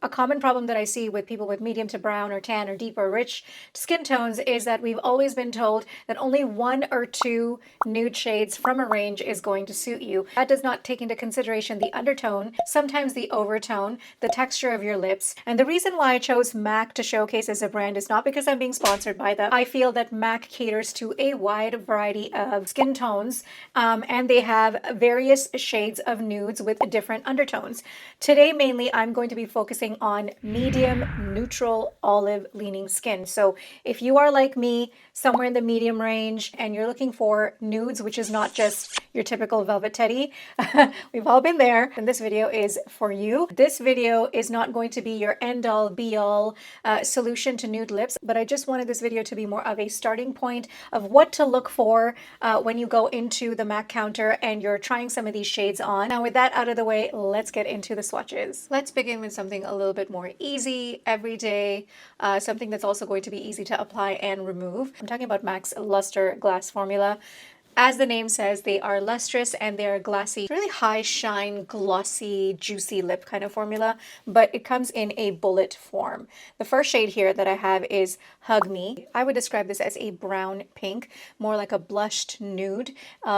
A common problem that I see with people with medium to brown or tan or deep or rich skin tones is that we've always been told that only one or two nude shades from a range is going to suit you. That does not take into consideration the undertone, sometimes the overtone, the texture of your lips. And the reason why I chose MAC to showcase as a brand is not because I'm being sponsored by them. I feel that MAC caters to a wide variety of skin tones, and they have various shades of nudes with different undertones. Today, mainly, I'm going to be focusing on medium, neutral, olive leaning skin. So if you are like me, somewhere in the medium range, and you're looking for nudes, which is not just your typical velvet teddy, we've all been there, and this video is for you. This video is not going to be your end-all, be-all solution to nude lips, but I just wanted this video to be more of a starting point of what to look for when you go into the MAC counter and you're trying some of these shades on. Now, with that out of the way, let's get into the swatches. Let's begin with something a little bit more easy, everyday, something that's also going to be easy to apply and remove. I'm talking about MAC's Lustre Glass Formula. As the name says, they are lustrous and they're glassy, really high shine, glossy, juicy lip kind of formula, but it comes in a bullet form. The first shade here that I have is Hug Me. I would describe this as a brown pink, more like a blushed nude,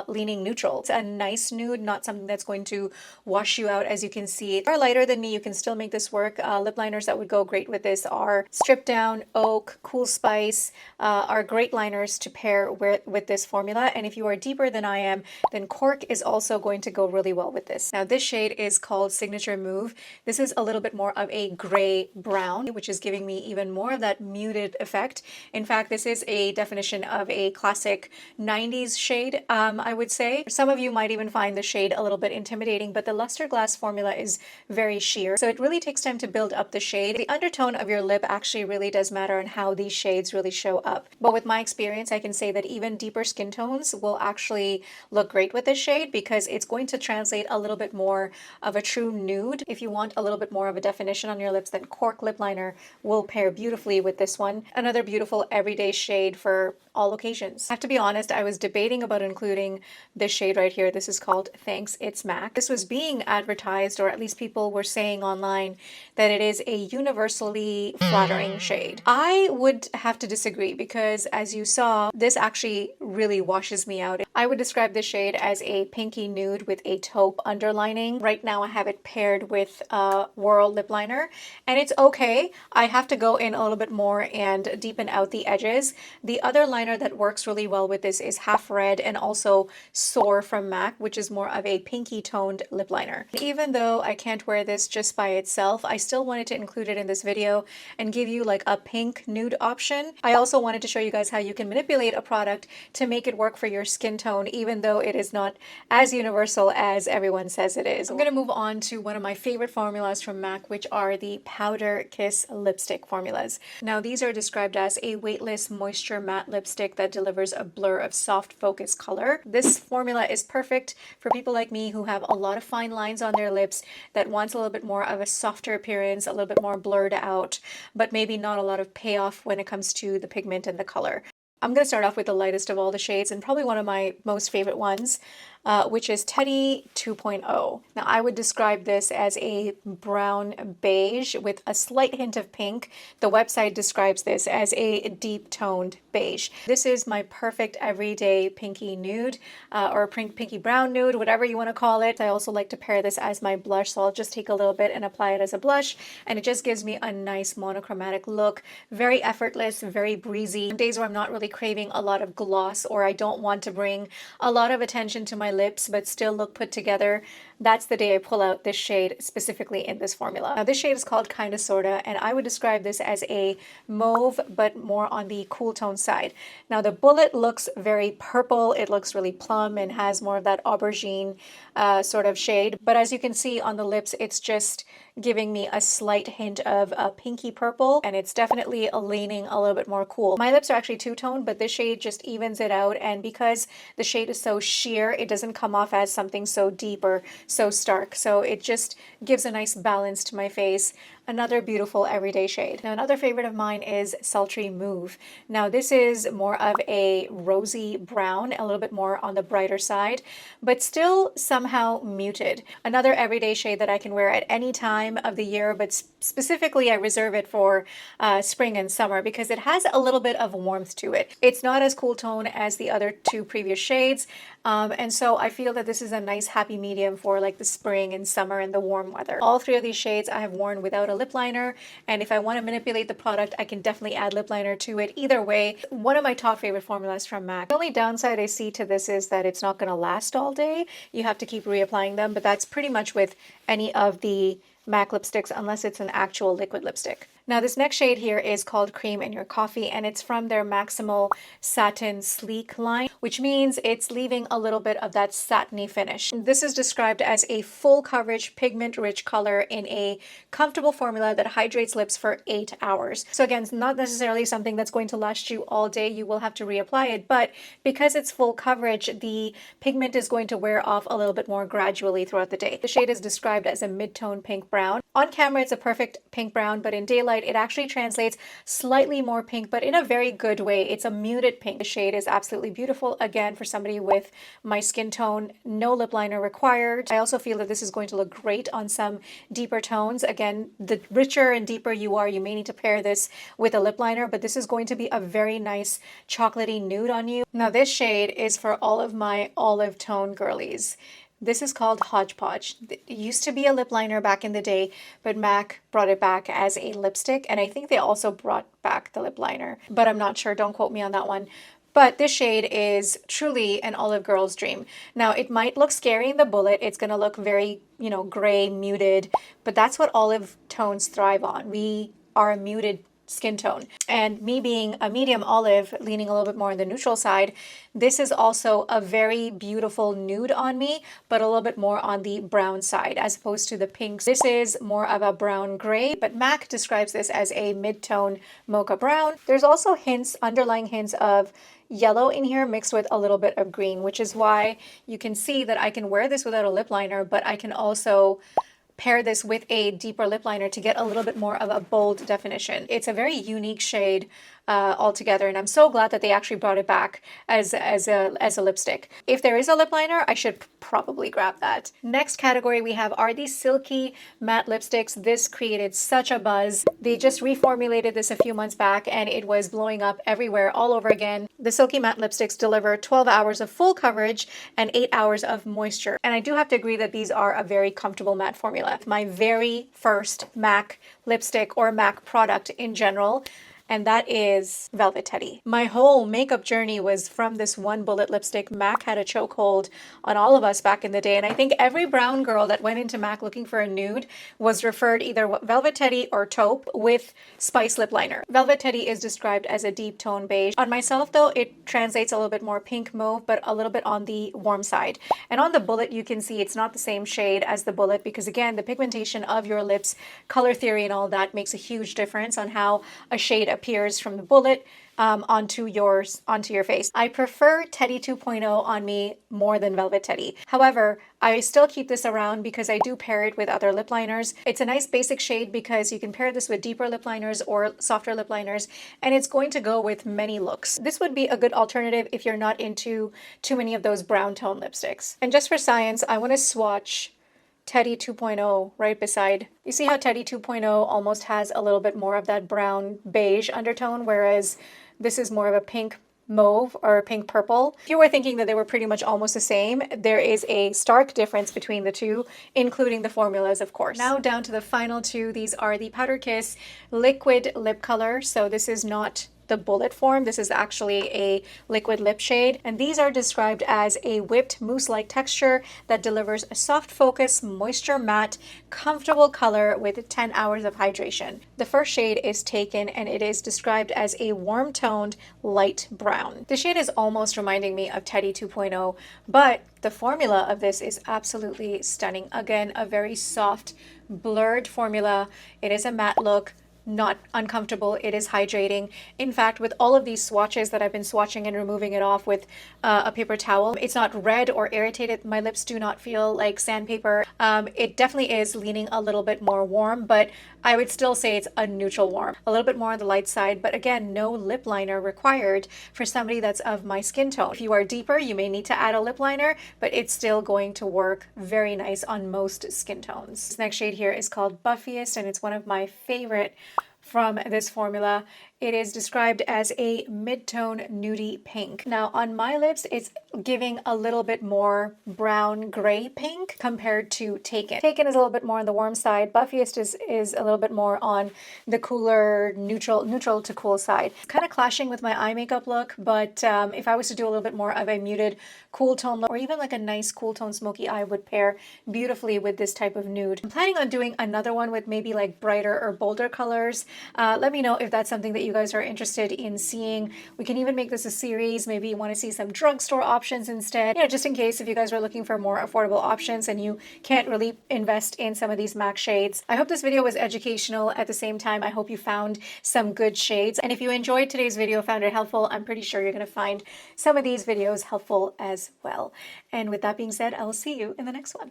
leaning neutral. It's a nice nude, not something that's going to wash you out. As you can see, if you are lighter than me, you can still make this work. Lip liners that would go great with this are Stripped Down, Oak, Cool Spice, are great liners to pair with this formula. And if you are deeper than I am, then Cork is also going to go really well with this. Now this shade is called Signature Move. This is a little bit more of a gray brown, which is giving me even more of that muted effect. In fact, this is a definition of a classic 90s shade, I would say. Some of you might even find the shade a little bit intimidating, but the Lustre Glass formula is very sheer, so it really takes time to build up the shade. The undertone of your lip actually really does matter on how these shades really show up. But with my experience, I can say that even deeper skin tones will actually look great with this shade because it's going to translate a little bit more of a true nude. If you want a little bit more of a definition on your lips, then Cork lip liner will pair beautifully with this one. Another beautiful everyday shade for all occasions. I have to be honest, I was debating about including this shade right here. This is called Thanks It's MAC. This was being advertised, or at least people were saying online, that it is a universally flattering shade. I would have to disagree because, as you saw, this actually really washes me out. I would describe this shade as a pinky nude with a taupe underlining. Right now I have it paired with Whirl lip liner, and it's okay. I have to go in a little bit more and deepen out the edges. The other liner that works really well with this is Half Red and also Soar from MAC, which is more of a pinky toned lip liner. Even though I can't wear this just by itself, I still wanted to include it in this video and give you like a pink nude option. I also wanted to show you guys how you can manipulate a product to make it work for your skin tone, even though it is not as universal as everyone says it is. I'm going to move on to one of my favorite formulas from MAC, which are the Powder Kiss lipstick formulas. Now these are described as a weightless moisture matte lipstick that delivers a blur of soft focus color. This formula is perfect for people like me who have a lot of fine lines on their lips, that wants a little bit more of a softer appearance, a little bit more blurred out, but maybe not a lot of payoff when it comes to the pigment and the color. I'm going to start off with the lightest of all the shades and probably one of my most favorite ones, which is Teddy 2.0. Now I would describe this as a brown beige with a slight hint of pink. The website describes this as a deep toned beige. This is my perfect everyday pinky nude or pinky brown nude, whatever you want to call it. I also like to pair this as my blush, so I'll just take a little bit and apply it as a blush, and it just gives me a nice monochromatic look. Very effortless, very breezy. On days where I'm not really craving a lot of gloss, or I don't want to bring a lot of attention to my lips but still look put together, that's the day I pull out this shade specifically in this formula. Now this shade is called Kinda Sorta, and I would describe this as a mauve but more on the cool tone side. Now the bullet looks very purple, it looks really plum and has more of that aubergine sort of shade, but as you can see on the lips, it's just giving me a slight hint of a pinky purple, and it's definitely leaning a little bit more cool. My lips are actually two-toned, but this shade just evens it out, and because the shade is so sheer, it doesn't come off as something so deep or so stark, so it just gives a nice balance to my face. Another beautiful everyday shade. Now, another favorite of mine is Sultry Mauve. Now, this is more of a rosy brown, a little bit more on the brighter side, but still somehow muted. Another everyday shade that I can wear at any time of the year, but specifically I reserve it for spring and summer because it has a little bit of warmth to it. It's not as cool tone as the other two previous shades, and so I feel that this is a nice happy medium for like the spring and summer and the warm weather. All three of these shades I have worn without a lip liner, and if I want to manipulate the product, I can definitely add lip liner to it. Either way, one of my top favorite formulas from MAC. The only downside I see to this is that it's not going to last all day. You have to keep reapplying them, but that's pretty much with any of the MAC lipsticks unless it's an actual liquid lipstick. Now, this next shade here is called Cream in Your Coffee, and it's from their MACXimal Satin Sleek line, which means it's leaving a little bit of that satiny finish. This is described as a full coverage, pigment-rich color in a comfortable formula that hydrates lips for 8 hours. So again, it's not necessarily something that's going to last you all day. You will have to reapply it, but because it's full coverage, the pigment is going to wear off a little bit more gradually throughout the day. The shade is described as a mid-tone pink brown. On camera, it's a perfect pink brown, but in daylight, it actually translates slightly more pink, but in a very good way. It's a muted pink. The shade is absolutely beautiful. Again, for somebody with my skin tone, no lip liner required. I also feel that this is going to look great on some deeper tones. Again, the richer and deeper you are, you may need to pair this with a lip liner, but this is going to be a very nice chocolatey nude on you. Now, this shade is for all of my olive tone girlies. This is called Hodgepodge. It used to be a lip liner back in the day, but MAC brought it back as a lipstick, and I think they also brought back the lip liner, but I'm not sure. Don't quote me on that one. But this shade is truly an olive girl's dream. Now, it might look scary in the bullet. It's going to look very, gray, muted, but that's what olive tones thrive on. We are a muted skin tone. And me being a medium olive, leaning a little bit more on the neutral side, this is also a very beautiful nude on me, but a little bit more on the brown side as opposed to the pinks. This is more of a brown gray, but MAC describes this as a mid-tone mocha brown. There's also underlying hints of yellow in here mixed with a little bit of green, which is why you can see that I can wear this without a lip liner, but I can also pair this with a deeper lip liner to get a little bit more of a bold definition. It's a very unique shade altogether, and I'm so glad that they actually brought it back as a lipstick. If there is a lip liner, I should probably grab that. Next category we have are these Silky matte lipsticks. This created such a buzz. They just reformulated this a few months back, and it was blowing up everywhere all over again. The Silky matte lipsticks deliver 12 hours of full coverage and 8 hours of moisture. And I do have to agree that these are a very comfortable matte formula. My very first MAC lipstick or MAC product in general, and that is Velvet Teddy. My whole makeup journey was from this one bullet lipstick. MAC had a chokehold on all of us back in the day, and I think every brown girl that went into MAC looking for a nude was referred either Velvet Teddy or Taupe with Spice lip liner. Velvet Teddy is described as a deep tone beige. On myself though, it translates a little bit more pink mauve, but a little bit on the warm side. And on the bullet, you can see it's not the same shade as the bullet because again, the pigmentation of your lips, color theory and all that makes a huge difference on how a shade appears from the bullet onto your face. I prefer Teddy 2.0 on me more than Velvet Teddy. However, I still keep this around because I do pair it with other lip liners. It's a nice basic shade because you can pair this with deeper lip liners or softer lip liners, and it's going to go with many looks. This would be a good alternative if you're not into too many of those brown tone lipsticks. And just for science, I want to swatch Teddy 2.0 right beside. You see how Teddy 2.0 almost has a little bit more of that brown beige undertone, whereas this is more of a pink mauve or a pink purple. If you were thinking that they were pretty much almost the same, there is a stark difference between the two, including the formulas, of course. Now down to the final two. These are the Powder Kiss Liquid Lip Color. So this is not the bullet form. This is actually a liquid lip shade, and these are described as a whipped mousse-like texture that delivers a soft focus, moisture matte, comfortable color with 10 hours of hydration. The first shade is Taken, and it is described as a warm-toned light brown. The shade is almost reminding me of Teddy 2.0, but the formula of this is absolutely stunning. Again, a very soft, blurred formula. It is a matte look. not uncomfortable. It is hydrating. In fact, with all of these swatches that I've been swatching and removing it off with a paper towel, it's not red or irritated. My lips do not feel like sandpaper. It definitely is leaning a little bit more warm, but I would still say it's a neutral warm, a little bit more on the light side, but again, no lip liner required for somebody that's of my skin tone. If you are deeper, you may need to add a lip liner, but it's still going to work very nice on most skin tones. This next shade here is called Buffiest, and it's one of my favorite from this formula. It is described as a mid-tone nudie pink. Now on my lips, it's giving a little bit more brown gray pink compared to Taken. Taken is a little bit more on the warm side. Buffiest is a little bit more on the cooler, neutral to cool side. It's kind of clashing with my eye makeup look, but if I was to do a little bit more of a muted cool tone look, or even like a nice cool tone smoky eye, would pair beautifully with this type of nude. I'm planning on doing another one with maybe like brighter or bolder colors. Let me know if that's something that you guys are interested in seeing. We can even make this a series. Maybe you want to see some drugstore options instead, you know, just in case if you guys are looking for more affordable options and you can't really invest in some of these MAC shades. I hope this video was educational. At the same time, I hope you found some good shades. And if you enjoyed today's video, found it helpful, I'm pretty sure you're going to find some of these videos helpful as well. And with that being said, I will see you in the next one.